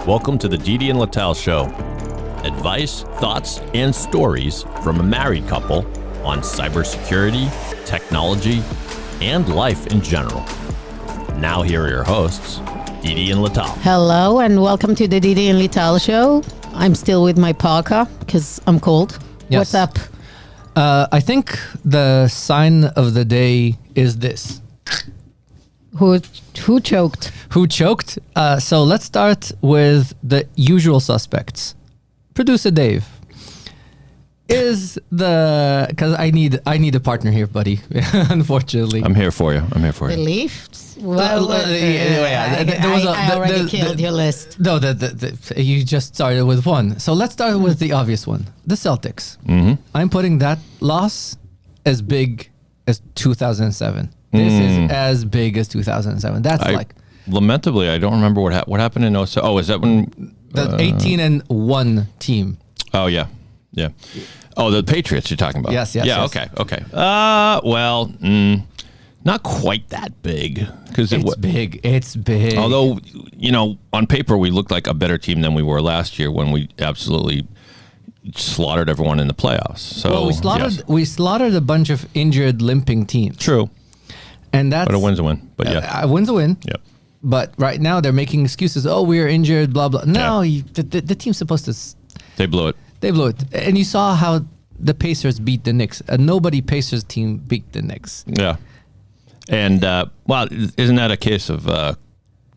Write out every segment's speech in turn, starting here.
Welcome to the Didi Lital Show. Advice, thoughts, and stories from a married couple on cybersecurity, technology, and life in general. Now here are your hosts, Didi and Lital. Hello and welcome to the Didi and Lital Show. I'm still with my parka because I'm cold. Yes. What's up? I think the sign of the day is this. Who choked? Who choked? So let's start with the usual suspects. Producer Dave is because I need a partner here, buddy. Unfortunately, I'm here for you. The Leafs? Well, I already killed your list. No, you just started with one. So let's start with the obvious one, the Celtics. Mm-hmm. I'm putting that loss as big as 2007. This is as big as 2007. Lamentably, I don't remember what happened in 07. Oh, is that when the 18-1 team? Oh yeah. Oh, the Patriots you're talking about? Yes. Okay. Not quite that big because It's big. Although on paper we looked like a better team than we were last year when we absolutely slaughtered everyone in the playoffs. So we slaughtered a bunch of injured, limping teams. True. But a win's a win. But yeah, a win's a win. Yep. But right now they're making excuses. Oh, we're injured. Blah blah. No, the team's supposed to. They blew it. And you saw how the Pacers beat the Knicks. A nobody Pacers team beat the Knicks. Yeah. And isn't that a case of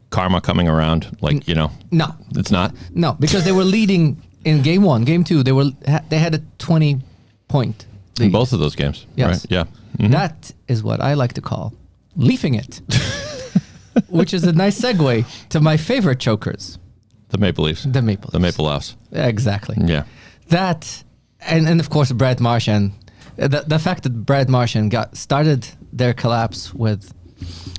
karma coming around? No, it's not. No, because they were leading in game 1, game 2. They had a 20-point lead. In both of those games. Yes. Right? Yeah. Mm-hmm. That is what I like to call leafing it, which is a nice segue to my favorite chokers. The Maple Leafs. The Maple Leafs. Exactly. Yeah. That, and of course, Brad Marchand. The fact that Brad Marchand started their collapse with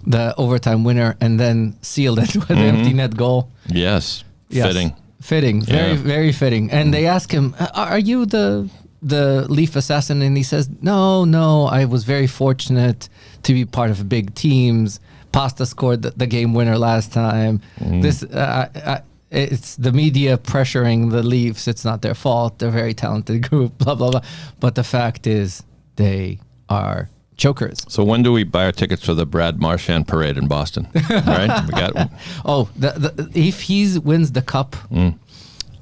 the overtime winner and then sealed it with an empty net goal. Yes. Fitting. Very, very fitting. And they ask him, are you the Leaf assassin? And he says, no, I was very fortunate to be part of big teams. Pasta scored the game winner last time. It's the media pressuring the Leafs. It's not their fault. They're a very talented group, blah, blah, blah. But the fact is they are chokers. So when do we buy our tickets for the Brad Marchand parade in Boston? Right? We got. Oh, if he wins the cup,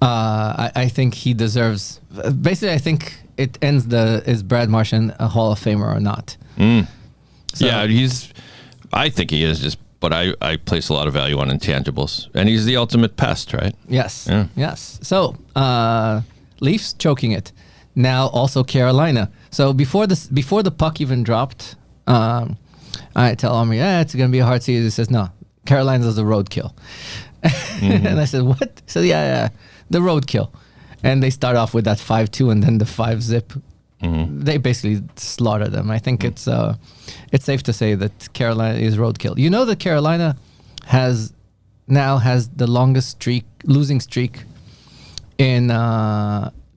I think he deserves. Basically, I think it ends is Brad Marchand a Hall of Famer or not? So, yeah, I think he is. But I place a lot of value on intangibles, and he's the ultimate pest, right? Yes. Yeah. Yes. So Leafs choking it. Now also Carolina. So before the puck even dropped, I tell Omri, it's going to be a hard season. He says, no, Carolina's a roadkill. And I said, what? He said, yeah, the roadkill. And they start off with that 5-2 and then the 5-zip. Mm-hmm. They basically slaughter them. I think it's safe to say that Carolina is roadkill. You know that Carolina has the longest losing streak in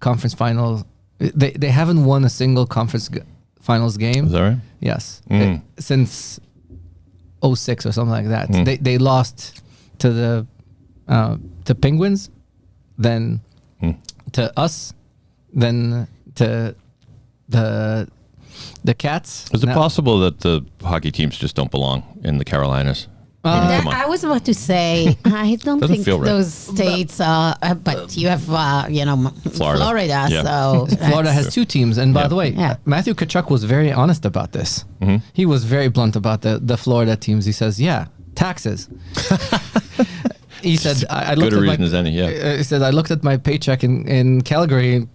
conference finals. They haven't won a single conference finals game. Is that right? Yes, since 2006 or something like that. They lost to the Penguins, then to us, then to the Cats. Is it possible that the hockey teams just don't belong in the Carolinas? I was about to say, I don't think those states are, but you have, Florida. Yeah. So Florida has 2 teams. And by the way, Matthew Tkachuk was very honest about this. Mm-hmm. He was very blunt about the Florida teams. He says, taxes. He said, I looked good a reason as any, yeah. He said, I looked at my paycheck in Calgary.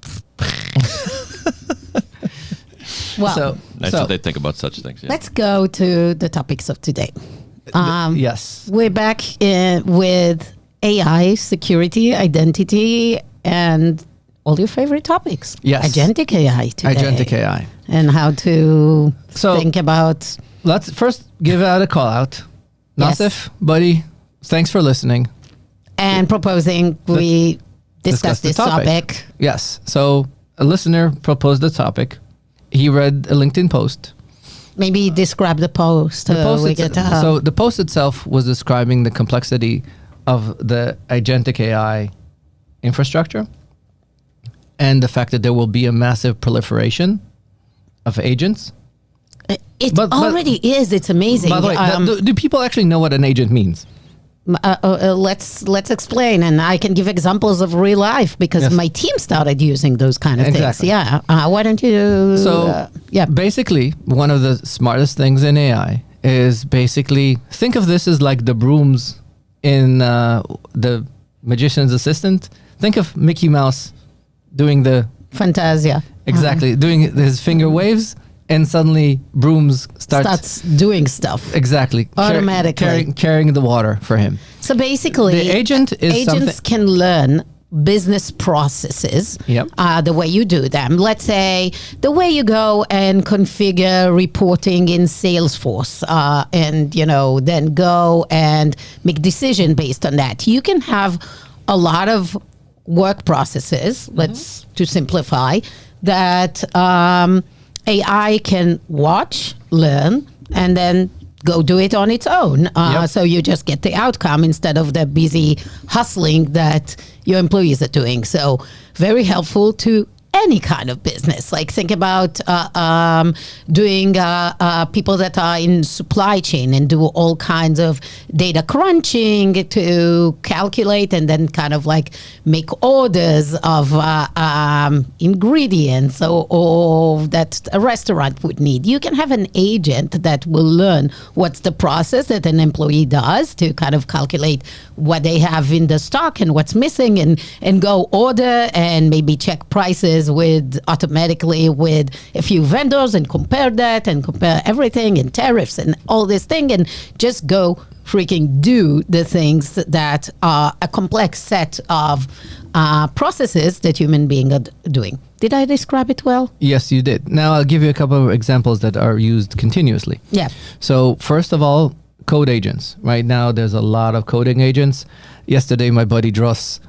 Well, that's what they think about such things. Yeah. Let's go to the topics of today. Yes. We're back with AI, security, identity, and all your favorite topics. Yes. Agentic AI today. Agentic AI. And how to think about... Let's first give out a call out. Yes. Nassif, buddy, thanks for listening. And proposing we discuss this topic. Yes. So a listener proposed the topic. He read a LinkedIn post. Maybe describe the post. So the post itself was describing the complexity of the agentic AI infrastructure and the fact that there will be a massive proliferation of agents. It already is. It's amazing. By the way, do people actually know what an agent means? Let's explain, and I can give examples of real life because my team started using those kind of things. Yeah. Why don't you? So basically, one of the smartest things in AI is basically think of this as like the brooms in the Magician's Assistant. Think of Mickey Mouse doing the Fantasia. Exactly, doing his finger waves. And suddenly brooms starts doing stuff. Exactly. Automatically. Carrying the water for him. So basically, the agents can learn business processes, the way you do them. Let's say the way you go and configure reporting in Salesforce, and then go and make decision based on that. You can have a lot of work processes, to simplify, that AI can watch, learn, and then go do it on its own. So you just get the outcome instead of the busy hustling that your employees are doing. So very helpful to any kind of business. Like think about doing people that are in supply chain and do all kinds of data crunching to calculate and then kind of like make orders of ingredients or that a restaurant would need. You can have an agent that will learn what's the process that an employee does to kind of calculate what they have in the stock and what's missing and go order and maybe check prices automatically with a few vendors and compare that and compare everything and tariffs and all this thing and just go freaking do the things that are a complex set of processes that human beings are doing. Did I describe it well? Yes, you did. Now I'll give you a couple of examples that are used continuously. Yeah. So first of all, code agents. Right now there's a lot of coding agents. Yesterday my buddy Dross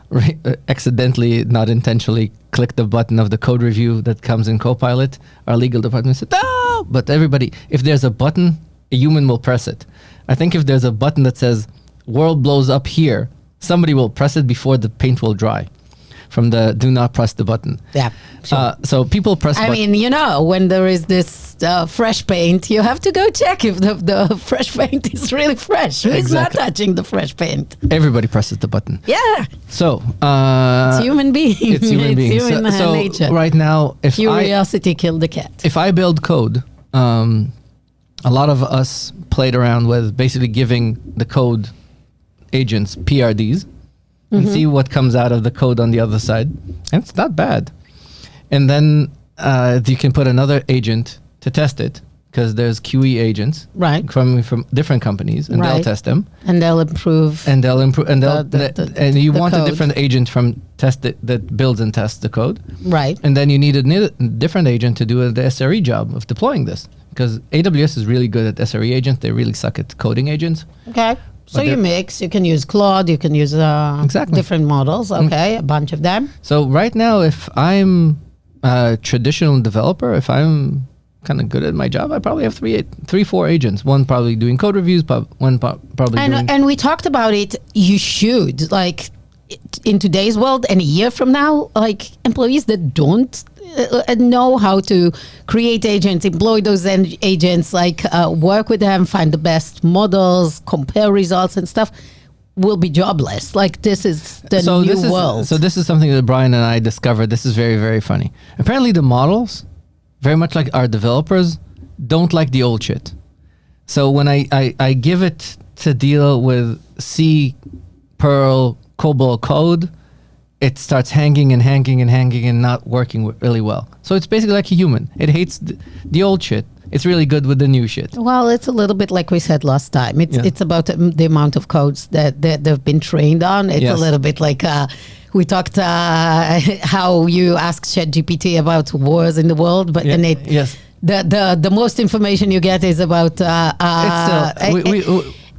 accidentally, not intentionally, clicked the button of the code review that comes in Copilot. Our legal department said, no! But everybody, if there's a button, a human will press it. I think if there's a button that says, world blows up here, somebody will press it before the paint will dry. From the do not press the button. Yeah. Sure. So people press I mean, when there is this fresh paint, you have to go check if the fresh paint is really fresh. Who's not touching the fresh paint? Everybody presses the button. Yeah. So it's human being. It's human being. Human nature. Right now, curiosity killed the cat. If I build code, a lot of us played around with basically giving the code agents PRDs. And see what comes out of the code on the other side. And it's not bad. And then you can put another agent to test it because there's QE agents from different companies and they'll test them. And they'll improve. And you want code. a different agent from test it that builds and tests the code. Right. And then you need a different agent to do the SRE job of deploying this. Because AWS is really good at SRE agents. They really suck at coding agents. Okay. So you mix, you can use Claude, you can use different models, a bunch of them. So right now, if I'm a traditional developer, if I'm kind of good at my job, I probably have three, 4 agents. One probably doing code reviews, one probably doing... And we talked about it, you should, like, in today's world and a year from now, like, employees that don't know how to create agents, employ those agents, like work with them, find the best models, compare results and stuff, will be jobless. Like this is the new world. So this is something that Brian and I discovered. This is very, very funny. Apparently the models, very much like our developers, don't like the old shit. So when I give it to deal with C, Perl, COBOL code, it starts hanging and not working really well. So it's basically like a human. It hates the old shit. It's really good with the new shit. Well, it's a little bit like we said last time. It's about the amount of codes that they've been trained on. It's a little bit like we talked how you ask ChatGPT about wars in the world, but then the most information you get is about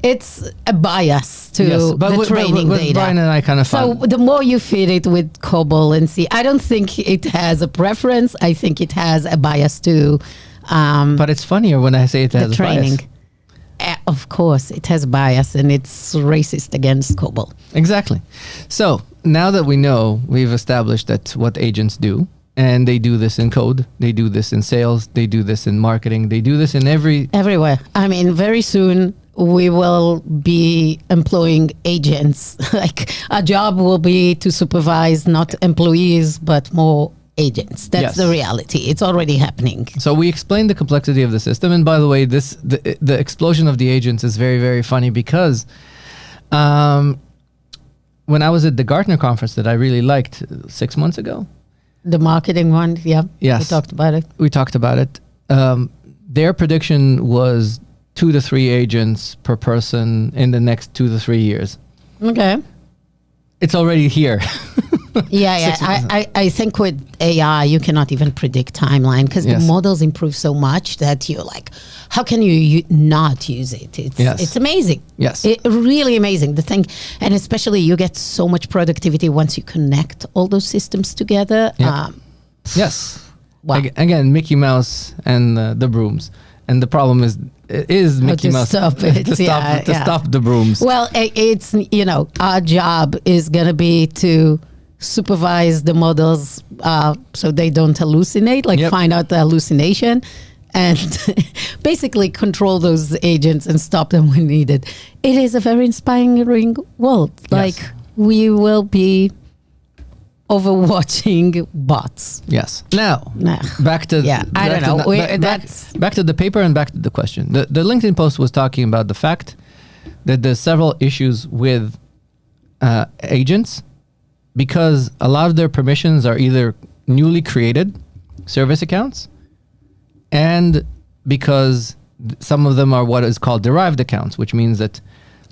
it's a bias to the training data. Brian and I kind of So the more you feed it with COBOL and C, I don't think it has a preference. I think it has a bias to. But it's funnier when I say it has a bias. of course, it has bias and it's racist against COBOL. Exactly. So now that we know, we've established that what agents do, and they do this in code, they do this in sales, they do this in marketing, they do this in everywhere. I mean, very soon we will be employing agents. Like our job will be to supervise not employees, but more agents. That's the reality. It's already happening. So we explained the complexity of the system. And by the way, the explosion of the agents is very, very funny because when I was at the Gartner conference that I really liked 6 months ago. The marketing one, yeah. Yes. We talked about it. We talked about it. Their prediction was 2 to 3 agents per person in the next 2 to 3 years. Okay. It's already here. Yeah. I think with AI, you cannot even predict timeline because the models improve so much that you're like, how can you not use it? It's amazing. Yes. Really amazing. The thing, and especially you get so much productivity once you connect all those systems together. Yep. Yes. Wow. Again, Mickey Mouse and the brooms. And the problem is Mickey Mouse stop it. to stop the brooms. Well, it's, our job is going to be to supervise the models so they don't hallucinate, find out the hallucination and basically control those agents and stop them when needed. It is a very inspiring world. We will be overwatching bots. Yes. Now, back to back to the paper and back to the question. The LinkedIn post was talking about the fact that there's several issues with agents because a lot of their permissions are either newly created service accounts and because some of them are what is called derived accounts, which means that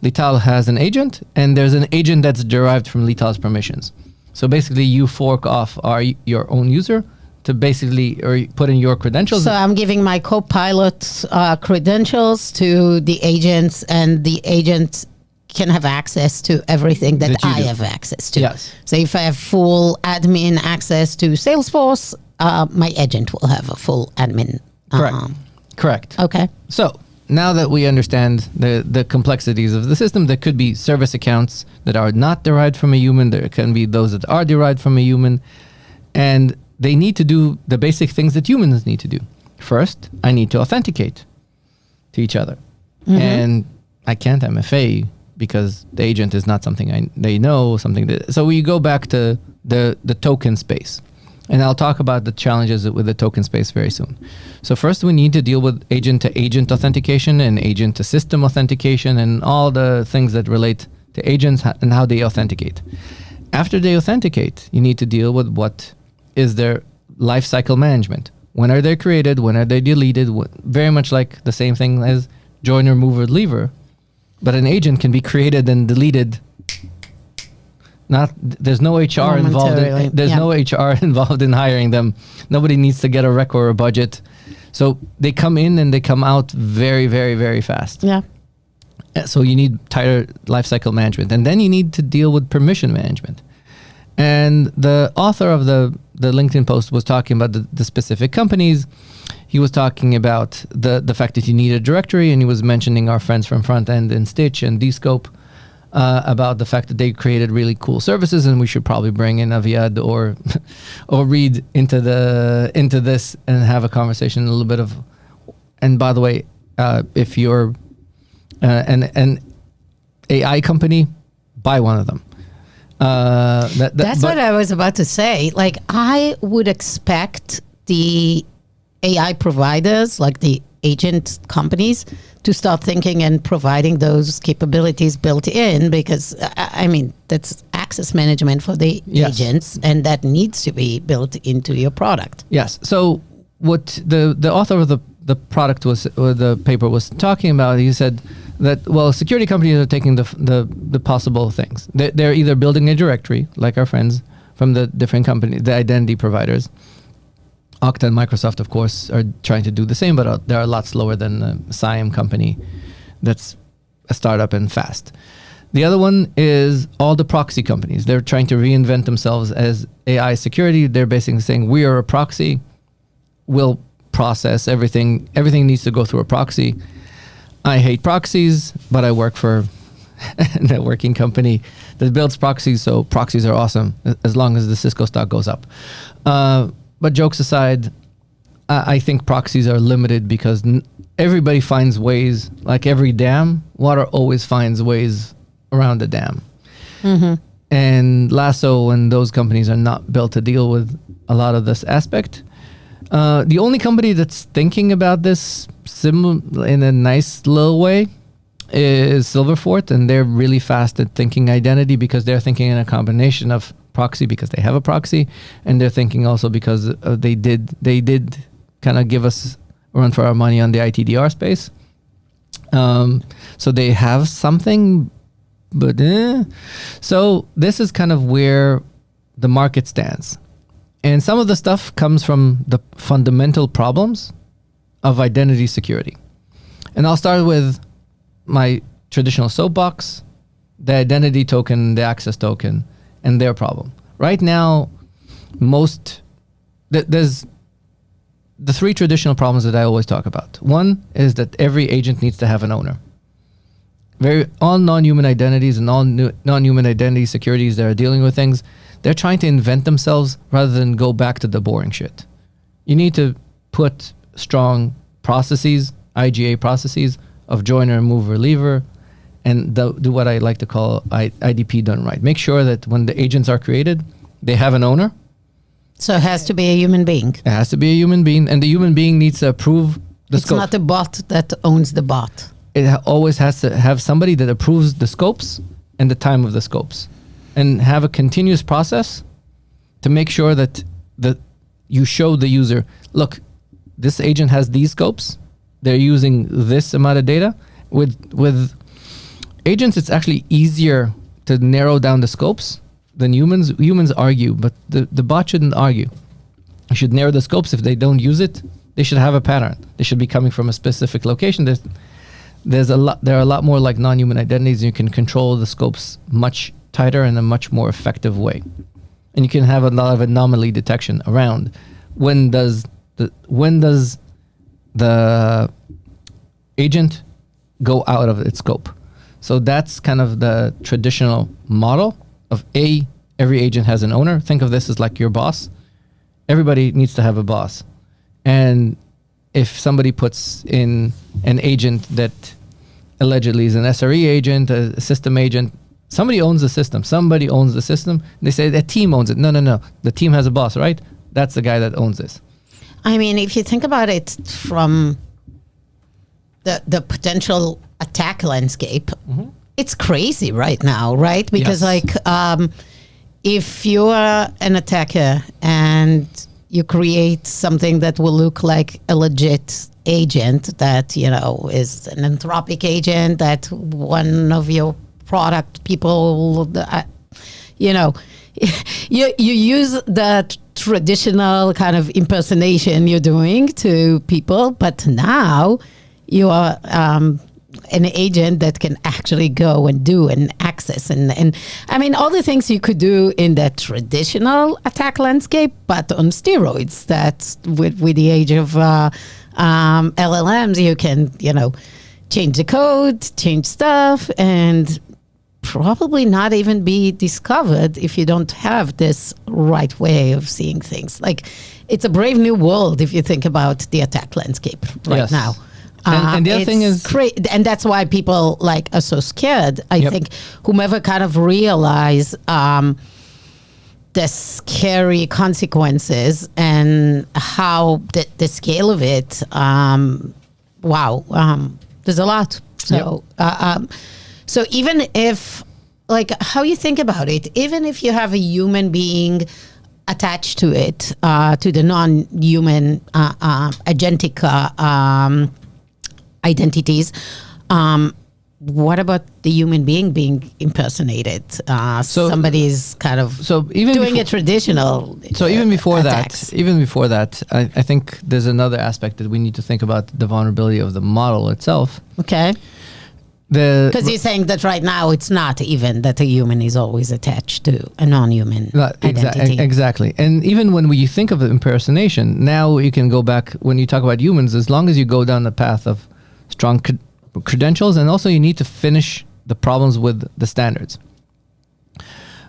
Lital has an agent and there's an agent that's derived from Lital's permissions. So basically you fork off your own user to basically or put in your credentials. So I'm giving my co-pilot credentials to the agents and the agents can have access to everything that I have access to. Yes. So if I have full admin access to Salesforce, my agent will have a full admin. Correct. Okay. So now that we understand the complexities of the system, there could be service accounts that are not derived from a human. There can be those that are derived from a human. And they need to do the basic things that humans need to do. First, I need to authenticate to each other. Mm-hmm. And I can't MFA because the agent is not something they know, so we go back to the token space. And I'll talk about the challenges with the token space very soon. So first we need to deal with agent-to-agent authentication and agent-to-system authentication and all the things that relate to agents and how they authenticate. After they authenticate, you need to deal with what is their lifecycle management. When are they created? When are they deleted? Very much like the same thing as joiner, mover, leaver. But an agent can be created and deleted. There's no HR involved. No HR involved in hiring them. Nobody needs to get a rec or a budget. So they come in and they come out very, very, very fast. Yeah. So you need tighter lifecycle management, and then you need to deal with permission management. And the author of the LinkedIn post was talking about the specific companies. He was talking about the fact that you need a directory, and he was mentioning our friends from Front End and Stitch and Dscope about the fact that they created really cool services, and we should probably bring in Aviad or Reed into this and have a conversation a little bit of. And by the way, if you're an AI company, buy one of them. That's what I was about to say. Like, I would expect the AI providers, like the agent companies, to start thinking and providing those capabilities built in, because I mean, that's access management for the agents, and that needs to be built into your product. Yes. So what the author of the product was, or the paper was talking about, he said that, well, security companies are taking the possible things. They're either building a directory, like our friends from the different companies, the identity providers. Okta and Microsoft, of course, are trying to do the same, but they're a lot slower than the SIAM company that's a startup and fast. The other one is all the proxy companies. They're trying to reinvent themselves as AI security. They're basically saying, we are a proxy. We'll process everything. Everything needs to go through a proxy. I hate proxies, but I work for a networking company that builds proxies, so proxies are awesome as long as the Cisco stock goes up. But jokes aside, I think proxies are limited because everybody finds ways, like every dam, water always finds ways around the dam. Mm-hmm. And Lasso and those companies are not built to deal with a lot of this aspect. The only company that's thinking about this in a nice little way is Silverfort, and they're really fast at thinking identity because they're thinking in a combination of proxy because they have a proxy, and they're thinking also because they did kind of give us a run for our money on the ITDR space. So they have something, but so this is kind of where the market stands. And some of the stuff comes from the fundamental problems of identity security. And I'll start with my traditional soapbox, the identity token, the access token, and their problem. Right now, there's the three traditional problems that I always talk about. One is that every agent needs to have an owner. All non-human identities and all non-human identity securities that are dealing with things, they're trying to invent themselves rather than go back to the boring shit. You need to put strong processes, IGA processes of joiner, mover, leaver, and do what I like to call IDP done right. Make sure that when the agents are created, they have an owner. So it has to be a human being. It has to be a human being, and the human being needs to approve the scope. It's not a bot that owns the bot. It always has to have somebody that approves the scopes and the time of the scopes, and have a continuous process to make sure that you show the user, look, this agent has these scopes. They're using this amount of data. With agents, it's actually easier to narrow down the scopes than humans. Humans argue, but the bot shouldn't argue. You should narrow the scopes. If they don't use it, they should have a pattern. They should be coming from a specific location. There are a lot more like non-human identities, and you can control the scopes much tighter in a much more effective way. And you can have a lot of anomaly detection around when does the agent go out of its scope. So that's kind of the traditional model of every agent has an owner. Think of this as like your boss. Everybody needs to have a boss. And if somebody puts in an agent that allegedly is an SRE agent, a system agent, somebody owns the system. Somebody owns the system. They say the team owns it. No. The team has a boss, right? That's the guy that owns this. I mean, if you think about it from the potential attack landscape, it's crazy right now, right? Because if you're an attacker and you create something that will look like a legit agent that, is an Anthropic agent, that one of your product people, you use the traditional kind of impersonation you're doing to people, but now you are an agent that can actually go and do and access and I mean all the things you could do in that traditional attack landscape, but on steroids. That with the age of LLMs, you can change the code, change stuff, and probably not even be discovered if you don't have this right way of seeing things. Like, it's a brave new world if you think about the attack landscape right now. And the other thing is, and that's why people are so scared. I think whomever kind of realize the scary consequences and how the scale of it. There's a lot. So. So even if, how you think about it, even if you have a human being attached to it, to the non-human agentic identities, what about the human being impersonated? Somebody's kind of doing a traditional. So even before attacks. that, I think there's another aspect that we need to think about: the vulnerability of the model itself. Okay. Because you're saying that right now it's not even that a human is always attached to a non-human identity. Exactly. And even when we think of impersonation, now you can go back, when you talk about humans, as long as you go down the path of strong credentials, and also you need to finish the problems with the standards.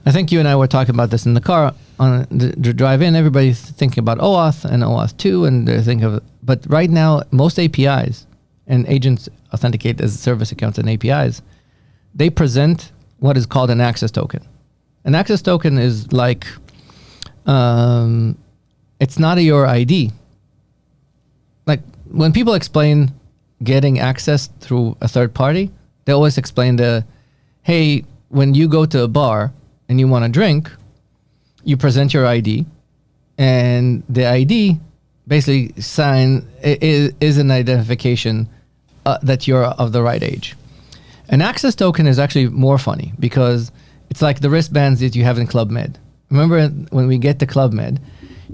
I think you and I were talking about this in the car on the drive in. Everybody's thinking about OAuth and OAuth 2, and they're thinking of, but right now, most APIs and agents authenticate as service accounts and APIs, they present what is called an access token. An access token is like, it's not your ID. Like when people explain getting access through a third party, they always explain hey, when you go to a bar and you want to drink, you present your ID, and the ID basically is an identification that you're of the right age. An access token is actually more funny because it's like the wristbands that you have in Club Med. Remember when we get to Club Med,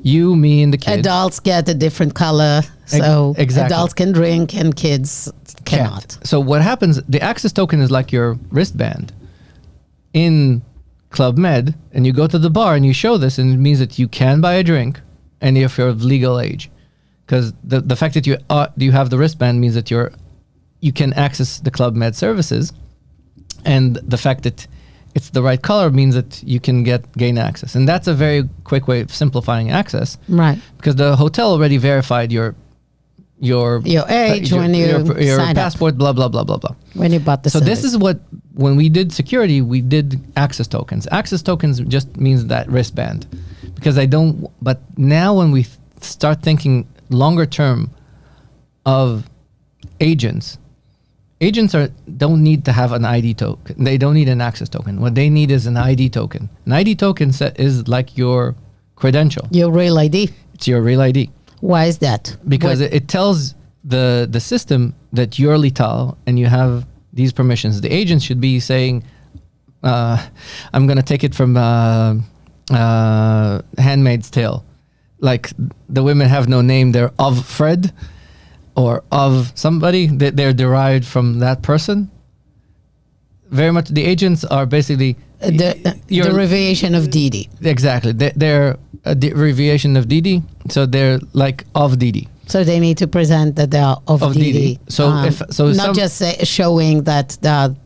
you, me, and the kids. Adults get a different color, so exactly. Adults can drink and kids cannot. Can't. So what happens, the access token is like your wristband in Club Med, and you go to the bar and you show this, and it means that you can buy a drink, and if you're of legal age. Because the fact that you have the wristband means that you can access the Club Med services, and the fact that it's the right color means that you can gain access. And that's a very quick way of simplifying access. Right. Because the hotel already verified your age, when you signed passport, blah, blah, blah, blah, blah. When you bought the service. This is when we did security, we did access tokens. Access tokens just means that wristband. Because but now when we start thinking longer term of agents don't need to have an ID token. They don't need an access token. What they need is an ID token. An ID token is like your credential. Your real ID. It's your real ID. Why is that? Because it tells the system that you're Lital and you have these permissions. The agent should be saying, I'm going to take it from Handmaid's Tale. Like the women have no name. They're of Fred or of somebody. They're derived from that person. Very much the agents are basically... the derivation of Didi. Exactly. They're a derivation of Didi. So they're like of Didi. So they need to present that they are of Didi. So not just showing that they're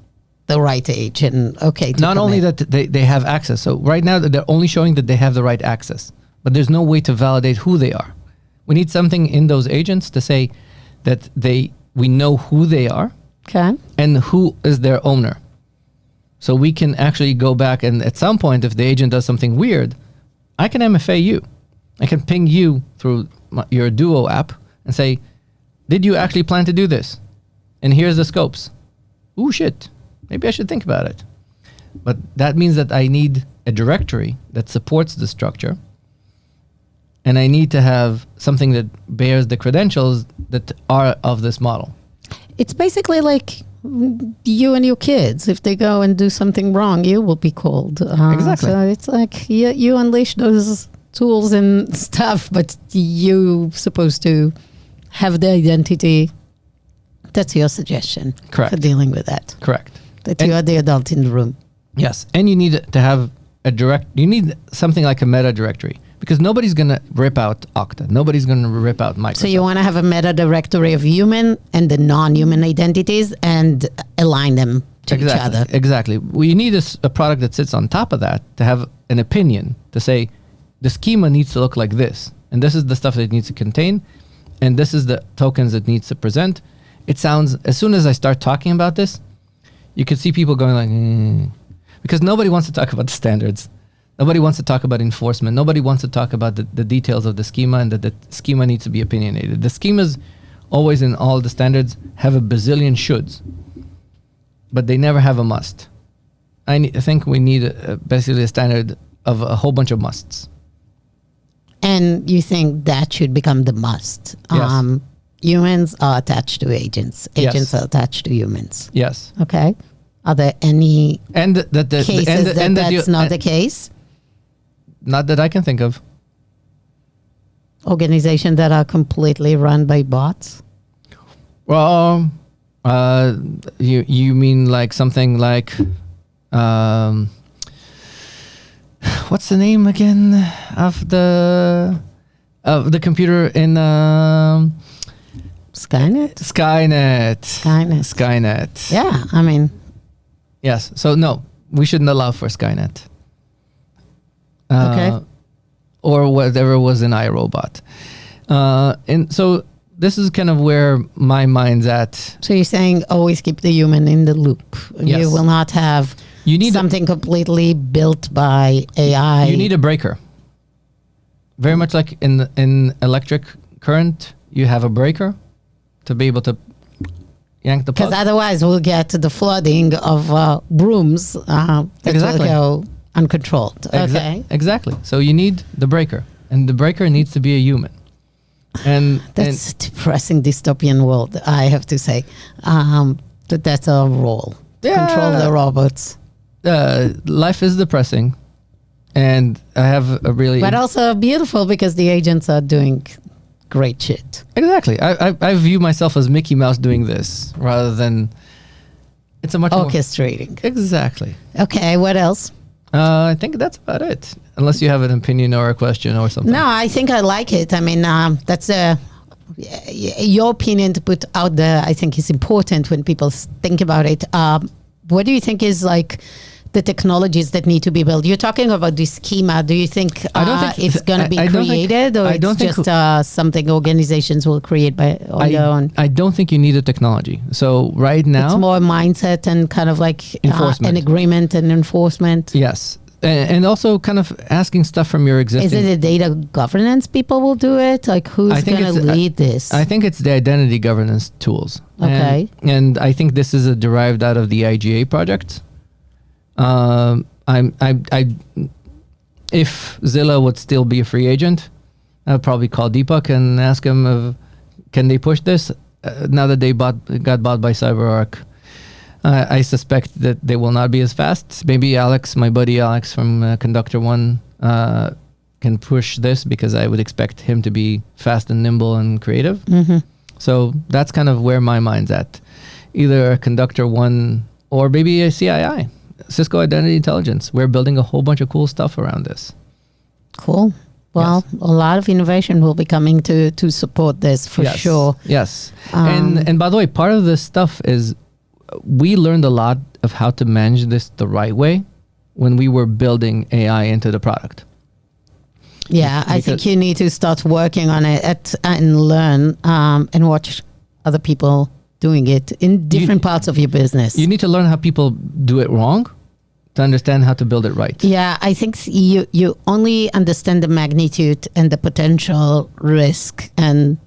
the right age and okay. Not only that they have access. So right now they're only showing that they have the right access, but there's no way to validate who they are. We need something in those agents to say that we know who they are, okay, and who is their owner. So we can actually go back and at some point, if the agent does something weird, I can MFA you. I can ping you through your Duo app and say, did you actually plan to do this? And here's the scopes. Ooh, shit. Maybe I should think about it. But that means that I need a directory that supports the structure. And I need to have something that bears the credentials that are of this model. It's basically like you and your kids. If they go and do something wrong, you will be called. Exactly. So it's like you unleash those tools and stuff, but you supposed to have the identity. That's your suggestion. Correct. For dealing with that. Correct. That you are the adult in the room. Yes. And you need to have you need something like a meta directory, because nobody's going to rip out Okta. Nobody's going to rip out Microsoft. So you want to have a meta directory of human and the non-human identities and align them to each other. Exactly. Well, you need a product that sits on top of that to have an opinion, to say the schema needs to look like this, and this is the stuff that it needs to contain, and this is the tokens it needs to present. It sounds, as soon as I start talking about this, you can see people going like, because nobody wants to talk about the standards. Nobody wants to talk about enforcement. Nobody wants to talk about the details of the schema, and that the schema needs to be opinionated. The schemas always in all the standards have a bazillion shoulds, but they never have a must. I think we need basically a standard of a whole bunch of musts. And you think that should become the must? Yes. Humans are attached to agents. Agents are attached to humans. Yes. Okay. Are there any cases that's not the case? Not that I can think of. Organizations that are completely run by bots? Well, you mean like something like, what's the name again of the computer in Skynet? Skynet. Yeah, I mean. Yes. So no, we shouldn't allow for Skynet. Okay. Or whatever was in iRobot. And so this is kind of where my mind's at. So you're saying always keep the human in the loop. Yes. You will not have something completely built by AI. You need a breaker. Very much like in electric current, you have a breaker to be able to yank the plug. Because otherwise we'll get to the flooding of brooms that will go uncontrolled. Okay. Exactly. So you need the breaker. And the breaker needs to be a human. And that's a depressing dystopian world, I have to say. That's our role. Control the robots. Life is depressing. And I have a really... But also beautiful because the agents are doing great shit. Exactly. I view myself as Mickey Mouse doing this rather than... It's a much orchestrating. More... Exactly. Okay, what else? I think that's about it. Unless you have an opinion or a question or something. No, I think I like it. I mean, that's your opinion to put out there. I think is important when people think about it. What do you think is like the technologies that need to be built? You're talking about the schema. Do you think, it's going to be created or it's just something organizations will create on their own? I don't think you need a technology. So right now... It's more mindset and kind of like an agreement and enforcement. Yes. And also kind of asking stuff from your existing... Is it a data governance people will do it? Like who's going to lead this? I think it's the identity governance tools. Okay. And I think this is derived out of the IGA project. If Zilla would still be a free agent, I'd probably call Deepak and ask him, can they push this? Now that they got bought by CyberArk, I suspect that they will not be as fast. Maybe Alex, my buddy Alex from Conductor One, can push this because I would expect him to be fast and nimble and creative. Mm-hmm. So that's kind of where my mind's at. Either a Conductor One or maybe a CII. Cisco Identity Intelligence. We're building a whole bunch of cool stuff around this. Cool. Well, yes. A lot of innovation will be coming to support this for sure. Yes. And by the way, part of this stuff is we learned a lot of how to manage this the right way when we were building AI into the product. Yeah, I think you need to start working on it and learn and watch other people doing it in different parts of your business. You need to learn how people do it wrong to understand how to build it right. Yeah, I think you only understand the magnitude and the potential risk and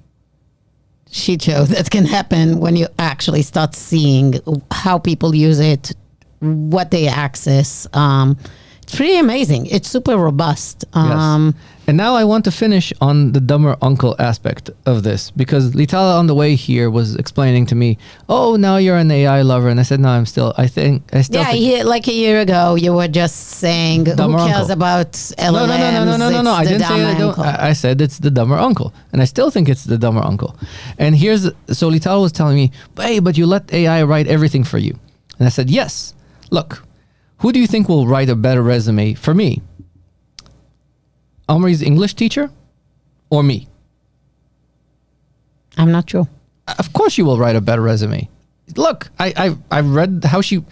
shit show that can happen when you actually start seeing how people use it, what they access. It's pretty amazing. It's super robust. Yes. And now I want to finish on the dumber uncle aspect of this because Lital on the way here was explaining to me, "Oh, now you're an AI lover," and I said, "No, I still think." Like a year ago, you were just saying, "Who cares about LLMs?" No. I didn't say I don't. I said it's the dumber uncle, and I still think it's the dumber uncle. And so Lital was telling me, "Hey, but you let AI write everything for you," and I said, "Yes. Look, who do you think will write a better resume for me? Omri's English teacher or me?" I'm not sure. Of course you will write a better resume. Look, I've read how she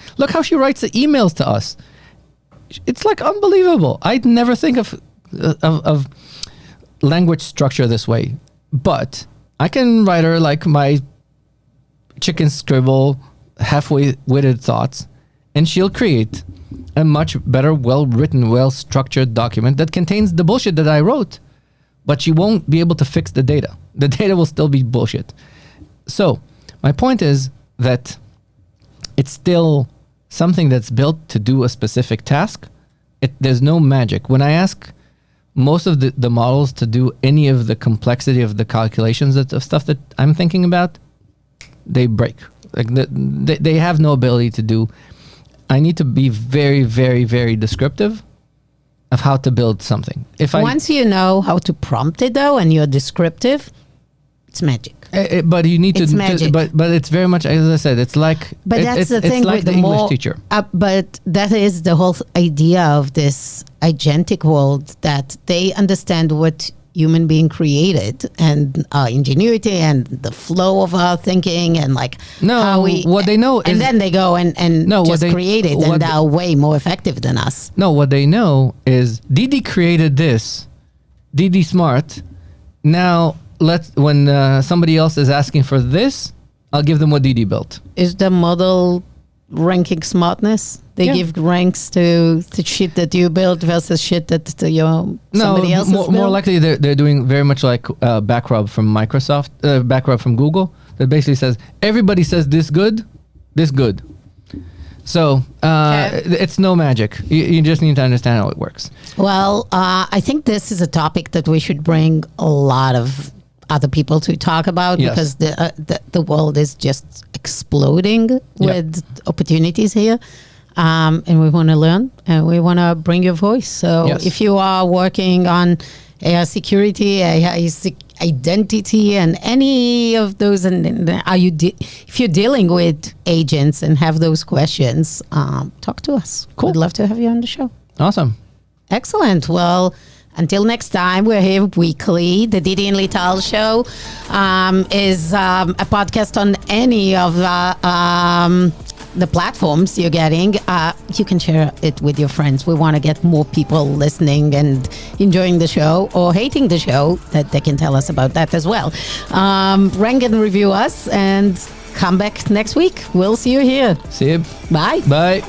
writes the emails to us. It's like unbelievable. I'd never think of language structure this way. But I can write her like my chicken scribble, halfway witted thoughts, and she'll create a much better, well-written, well-structured document that contains the bullshit that I wrote, but she won't be able to fix the data. The data will still be bullshit. So my point is that it's still something that's built to do a specific task. There's no magic. When I ask most of the models to do any of the complexity of the calculations of stuff that I'm thinking about, they break. Like they have no ability to do. I need to be very, very, very descriptive of how to build something. Once you know how to prompt it though, and you're descriptive, it's magic. But you need it's magic. But it's very much, as I said, it's like. But that's the thing like with the English teacher. But that is the whole idea of this agentic world, that they understand what human being created, and ingenuity and the flow of our thinking, and like No, how we what they know and is- then they go and No, what just they- create it, what and they- are way more effective than us. No, what they know is Didi created this. Didi smart. Now when somebody else is asking for this, I'll give them what Didi built. Is the model ranking smartness? They Yeah. give ranks to shit that you built versus shit that somebody else has more built? likely they're doing very much like Backrub from Microsoft, Backrub from Google, that basically says everybody says this good. So it's no magic. You just need to understand how it works. Well, I think this is a topic that we should bring a lot of other people to talk about, Yes. because the world is just exploding with opportunities here. And we want to learn, and we want to bring your voice. So Yes. if you are working on AI security, identity, and any of those, and if you're dealing with agents and have those questions, talk to us. Cool. We'd love to have you on the show. Awesome. Excellent. Well, until next time, we're here weekly. The Didi Lital Show is a podcast on any of the platforms you're getting. You can share it with your friends. We want to get more people listening and enjoying the show, or hating the show, that they can tell us about that as well. Rank and review us, and come back next week. We'll see you here. See you. Bye. Bye.